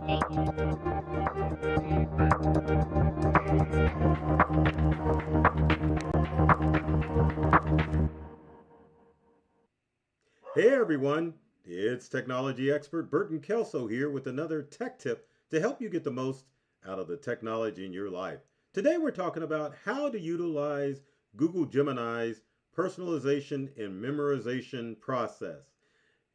Hey everyone, it's technology expert Burton Kelso here with another tech tip to help you get the most out of the technology in your life. Today we're talking about how to utilize Google Gemini's personalization and memorization process.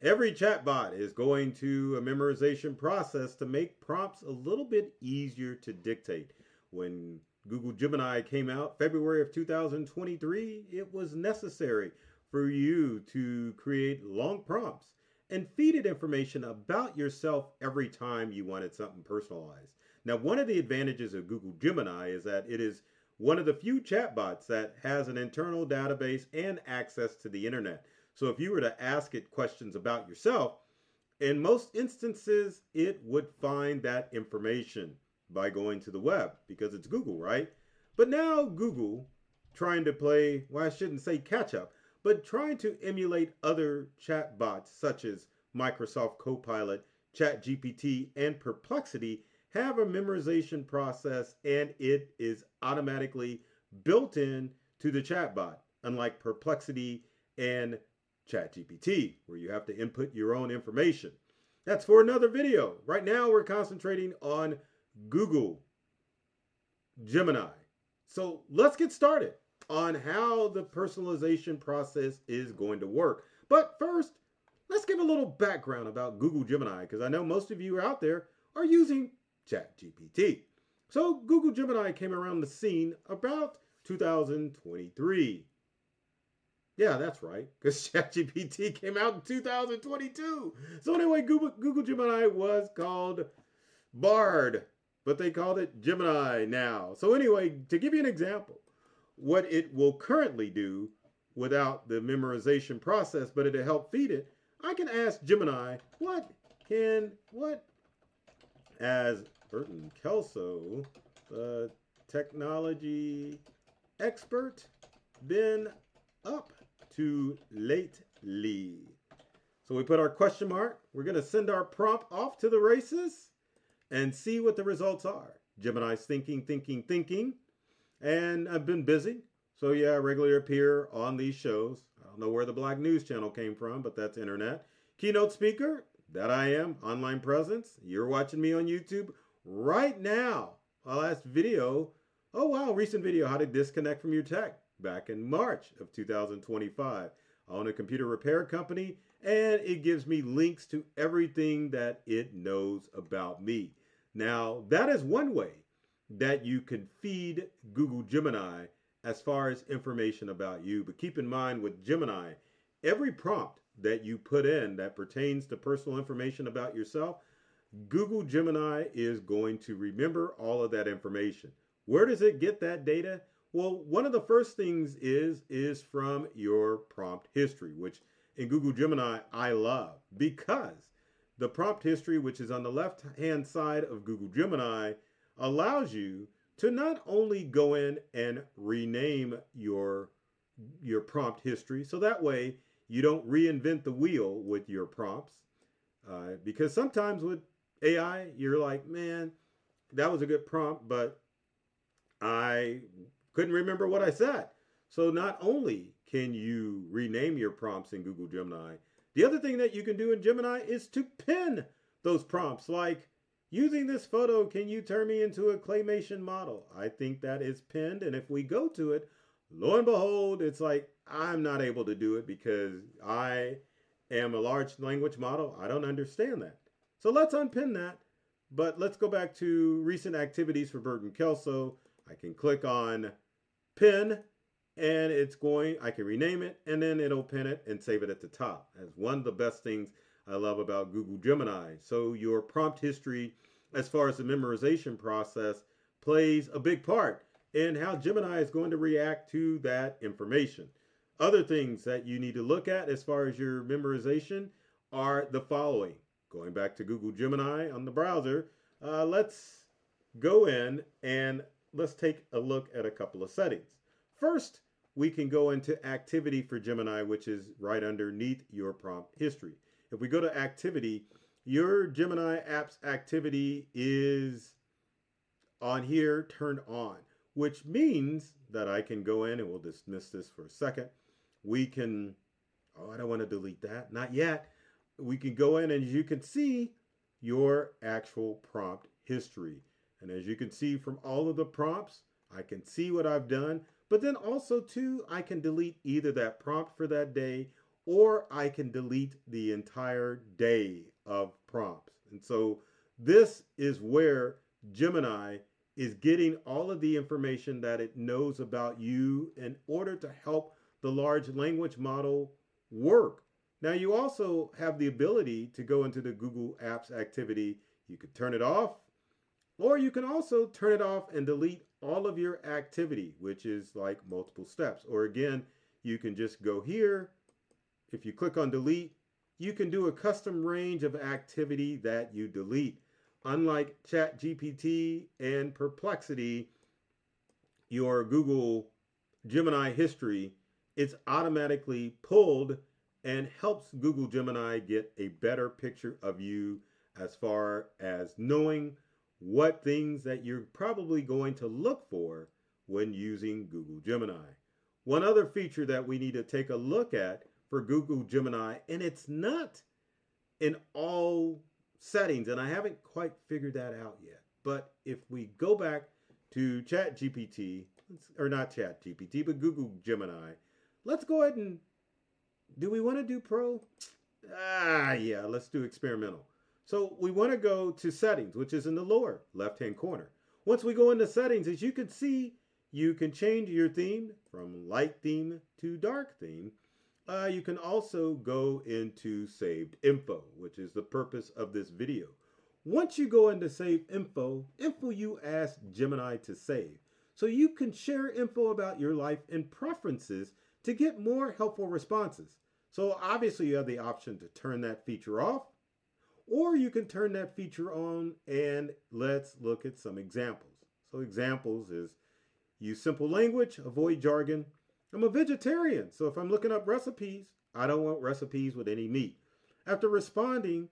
Every chatbot is going to a memorization process to make prompts a little bit easier to dictate. When Google Gemini came out February of 2023, it was necessary for you to create long prompts and feed it information about yourself every time you wanted something personalized. Now, one of the advantages of Google Gemini is that it is one of the few chatbots that has an internal database and access to the internet. So if you were to ask it questions about yourself, in most instances, it would find that information by going to the web because it's Google, right? But now Google, trying to play, well, I shouldn't say catch up, but trying to emulate other chatbots such as Microsoft Copilot, ChatGPT, and Perplexity, have a memorization process and it is automatically built in to the chatbot, unlike Perplexity and ChatGPT, where you have to input your own information. That's for another video. Right now, we're concentrating on Google Gemini. So let's get started on how the personalization process is going to work. But first, let's give a little background about Google Gemini, because I know most of you out there are using ChatGPT. So Google Gemini came around the scene about 2023. Yeah, that's right, because ChatGPT came out in 2022. So anyway, Google Gemini was called Bard, but they called it Gemini now. So anyway, to give you an example, what it will currently do without the memorization process, but it'll help feed it, I can ask Gemini, what as Burton Kelso, the technology expert, been up to lately? So we put our question mark. We're going to send our prompt off to the races and see what the results are. Gemini's thinking. And I've been busy. So yeah, I regularly appear on these shows. I don't know where the Black News Channel came from, but that's internet. Keynote speaker, that I am. Online presence. You're watching me on YouTube right now. My last video, oh wow, recent video, how to disconnect from your tech, back in March of 2025. I own a computer repair company and it gives me links to everything that it knows about me. Now, that is one way that you can feed Google Gemini as far as information about you. But keep in mind with Gemini, every prompt that you put in that pertains to personal information about yourself, Google Gemini is going to remember all of that information. Where does it get that data? Well, one of the first things is from your prompt history, which in Google Gemini I love, because the prompt history, which is on the left-hand side of Google Gemini, allows you to not only go in and rename your prompt history, so that way you don't reinvent the wheel with your prompts, because sometimes with AI, you're like, man, that was a good prompt, but I couldn't remember what I said. So not only can you rename your prompts in Google Gemini, the other thing that you can do in Gemini is to pin those prompts, like, using this photo, can you turn me into a claymation model? I think that is pinned, and if we go to it, lo and behold, it's like, I'm not able to do it because I am a large language model. I don't understand that. So let's unpin that, but let's go back to recent activities for Burton Kelso. I can click on pin, and I can rename it, and then it'll pin it and save it at the top. That's one of the best things I love about Google Gemini. So your prompt history, as far as the memorization process, plays a big part in how Gemini is going to react to that information. Other things that you need to look at as far as your memorization are the following. Going back to Google Gemini on the browser, let's go in and let's take a look at a couple of settings. First, we can go into activity for Gemini, which is right underneath your prompt history. If we go to activity, your Gemini app's activity is on here turned on, which means that I can go in and we'll dismiss this for a second. We can, oh, I don't want to delete that, not yet. We can go in and you can see your actual prompt history. And as you can see from all of the prompts, I can see what I've done, but then also too, I can delete either that prompt for that day or I can delete the entire day of prompts. And so this is where Gemini is getting all of the information that it knows about you in order to help the large language model work. Now, you also have the ability to go into the Google Apps activity. You could turn it off, or you can also turn it off and delete all of your activity, which is like multiple steps. Or again, you can just go here. If you click on delete, you can do a custom range of activity that you delete. Unlike ChatGPT and Perplexity, your Google Gemini history, it's automatically pulled and helps Google Gemini get a better picture of you as far as knowing what things that you're probably going to look for when using Google Gemini. One other feature that we need to take a look at for Google Gemini, and it's not in all settings, and I haven't quite figured that out yet. But if we go back to ChatGPT, or not ChatGPT, but Google Gemini, let's go ahead and, do we want to do Pro? Yeah, let's do experimental. So we want to go to settings, which is in the lower left-hand corner. Once we go into settings, as you can see, you can change your theme from light theme to dark theme. You can also go into saved info, which is the purpose of this video. Once you go into saved info you ask Gemini to save. So you can share info about your life and preferences to get more helpful responses. So obviously you have the option to turn that feature off, or you can turn that feature on, and let's look at some examples. So examples is use simple language, avoid jargon. I'm a vegetarian, so if I'm looking up recipes, I don't want recipes with any meat. After responding,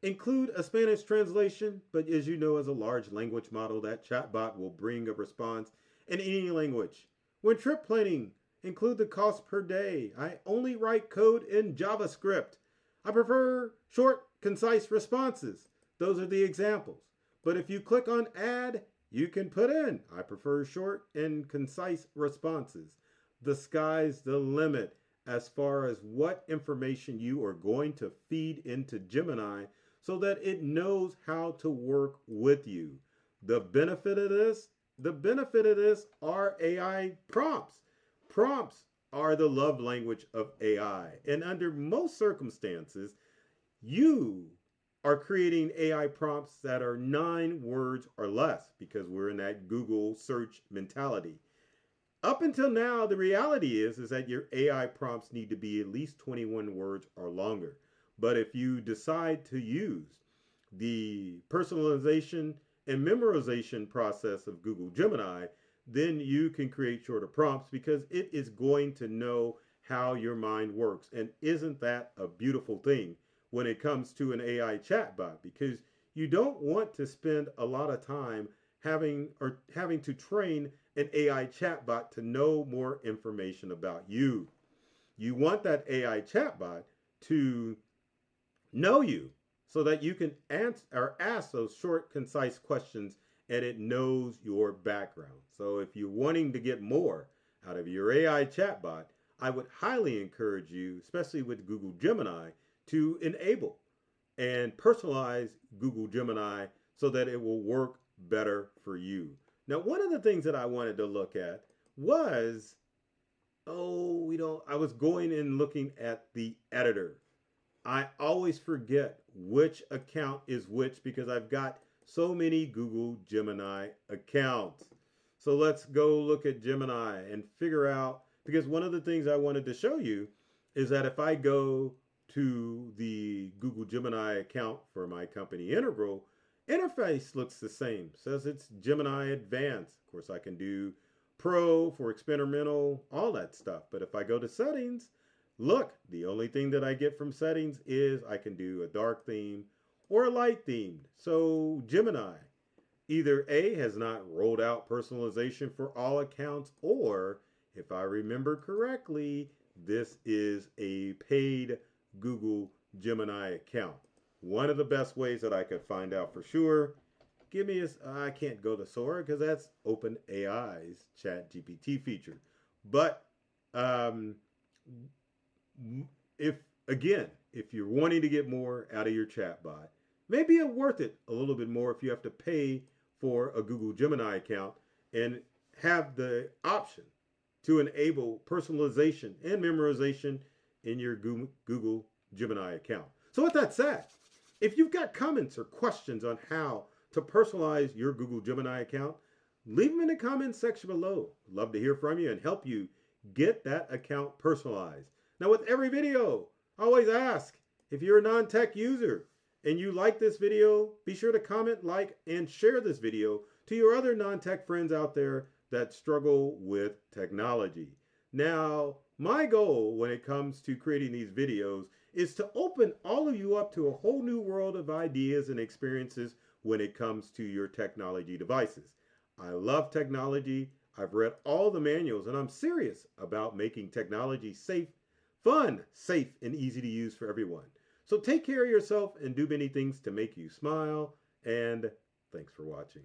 include a Spanish translation, but as you know, as a large language model, that chatbot will bring a response in any language. When trip planning, include the cost per day. I only write code in JavaScript. I prefer short, concise responses. Those are the examples. But if you click on add, you can put in, I prefer short and concise responses. The sky's the limit as far as what information you are going to feed into Gemini so that it knows how to work with you. The benefit of this are AI prompts. Prompts are the love language of AI. And under most circumstances, you are creating AI prompts that are 9 words or less because we're in that Google search mentality. Up until now, the reality is that your AI prompts need to be at least 21 words or longer. But if you decide to use the personalization and memorization process of Google Gemini, then you can create shorter prompts because it is going to know how your mind works. And isn't that a beautiful thing when it comes to an AI chatbot? Because you don't want to spend a lot of time having to train an AI chatbot to know more information about you. You want that AI chatbot to know you so that you can answer or ask those short, concise questions and it knows your background. So if you're wanting to get more out of your AI chatbot, I would highly encourage you, especially with Google Gemini, to enable and personalize Google Gemini so that it will work better for you. Now, one of the things that I wanted to look at was, I was going and looking at the editor. I always forget which account is which because I've got so many Google Gemini accounts. So let's go look at Gemini and figure out, because one of the things I wanted to show you is that if I go to the Google Gemini account for my company Integral, interface looks the same. Says it's Gemini Advanced. Of course, I can do Pro for experimental, all that stuff. But if I go to settings, look, the only thing that I get from settings is I can do a dark theme or light themed. So Gemini either A, has not rolled out personalization for all accounts, or if I remember correctly, this is a paid Google Gemini account. One of the best ways that I could find out for sure, give me a, I can't go to Sora because that's OpenAI's Chat GPT feature. But um, if again, if you're wanting to get more out of your chatbot, maybe it's worth it a little bit more if you have to pay for a Google Gemini account and have the option to enable personalization and memorization in your Google Gemini account. So with that said, if you've got comments or questions on how to personalize your Google Gemini account, leave them in the comments section below. Love to hear from you and help you get that account personalized. Now with every video, I always ask, if you're a non-tech user and you like this video, be sure to comment, like, and share this video to your other non-tech friends out there that struggle with technology. Now, my goal when it comes to creating these videos is to open all of you up to a whole new world of ideas and experiences when it comes to your technology devices. I love technology. I've read all the manuals, and I'm serious about making technology safe, fun, safe, and easy to use for everyone. So take care of yourself and do many things to make you smile, and thanks for watching.